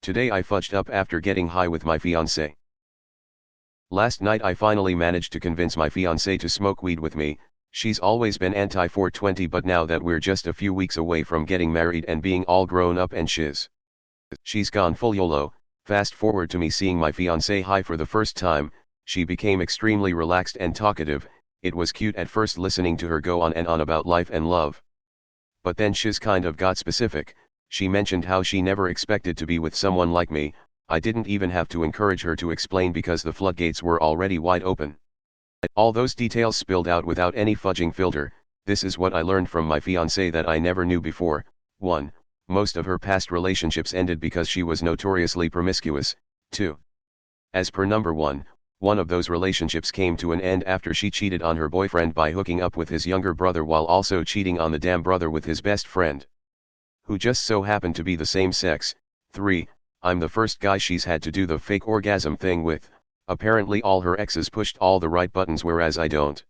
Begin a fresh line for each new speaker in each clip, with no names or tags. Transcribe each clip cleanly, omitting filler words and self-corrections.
Today I fudged up after getting high with my fiancé. Last night I finally managed to convince my fiancé to smoke weed with me. She's always been anti-420, but now that we're just a few weeks away from getting married and being all grown up and shiz, she's gone full YOLO. Fast forward to me seeing my fiancé high for the first time. She became extremely relaxed and talkative. It was cute at first listening to her go on and on about life and love. But then shiz kind of got specific. She mentioned how she never expected to be with someone like me. I didn't even have to encourage her to explain because the floodgates were already wide open. All those details spilled out without any fudging filter. This is what I learned from my fiancé that I never knew before. 1. Most of her past relationships ended because she was notoriously promiscuous. 2. As per number 1, one of those relationships came to an end after she cheated on her boyfriend by hooking up with his younger brother while also cheating on the damn brother with his best friend, who just so happened to be the same sex. 3. I'm the first guy she's had to do the fake orgasm thing with. Apparently all her exes pushed all the right buttons whereas I don't.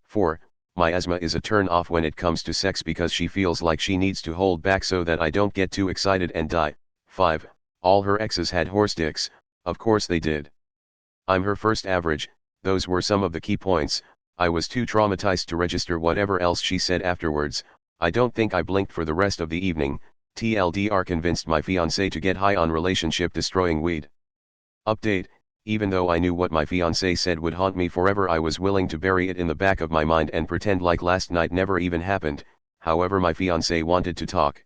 4. My asthma is a turn off when it comes to sex because she feels like she needs to hold back so that I don't get too excited and die. 5. All her exes had horse dicks. Of course they did. I'm her first average. Those were some of the key points. I was too traumatized to register whatever else she said afterwards. I don't think I blinked for the rest of the evening. TLDR convinced my fiancé to get high on relationship destroying weed. Update: even though I knew what my fiancé said would haunt me forever, I was willing to bury it in the back of my mind and pretend like last night never even happened. However, my fiancé wanted to talk,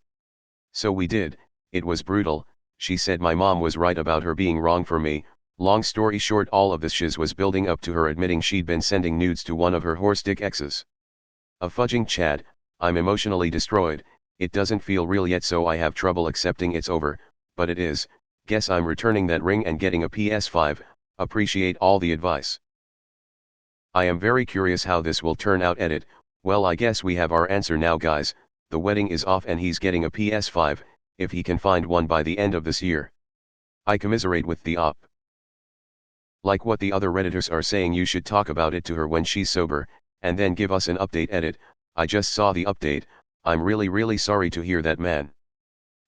so we did. It was brutal. She said my mom was right about her being wrong for me. Long story short, all of this shiz was building up to her admitting she'd been sending nudes to one of her horse-dick exes. A fudging Chad. I'm emotionally destroyed. It doesn't feel real yet, so I have trouble accepting it's over, but it is. Guess I'm returning that ring and getting a PS5. Appreciate all the advice. I am very curious how this will turn out. Edit: well, I guess we have our answer now, guys. The wedding is off and he's getting a PS5, if he can find one by the end of this year. I commiserate with the op. Like what the other Redditors are saying, you should talk about it to her when she's sober, and then give us an update. Edit: I just saw the update. I'm really sorry to hear that, man.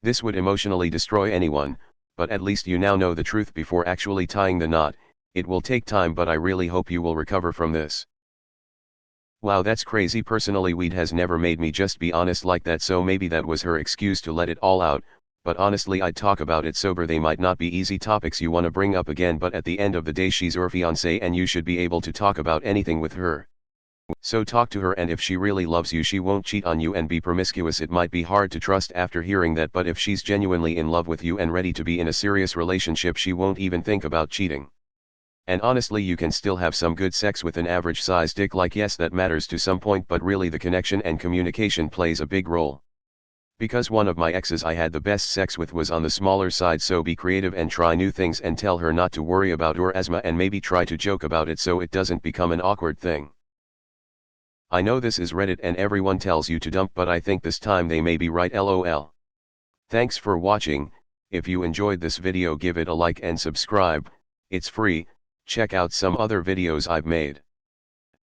This would emotionally destroy anyone, but at least you now know the truth before actually tying the knot. It will take time, but I really hope you will recover from this. Wow, that's crazy. Personally, weed has never made me just be honest like that, so maybe that was her excuse to let it all out. But honestly, I'd talk about it sober. They might not be easy topics you want to bring up again, but at the end of the day, she's your fiancé and you should be able to talk about anything with her. So talk to her, and if she really loves you, she won't cheat on you and be promiscuous. It might be hard to trust after hearing that, but if she's genuinely in love with you and ready to be in a serious relationship, she won't even think about cheating. And honestly, you can still have some good sex with an average size dick. Like, yes, that matters to some point, but really the connection and communication plays a big role. Because one of my exes I had the best sex with was on the smaller side, so be creative and try new things, and tell her not to worry about her asthma and maybe try to joke about it so it doesn't become an awkward thing. I know this is Reddit and everyone tells you to dump, but I think this time they may be right. LOL. Thanks for watching. If you enjoyed this video, give it a like and subscribe. It's free. Check out some other videos I've made.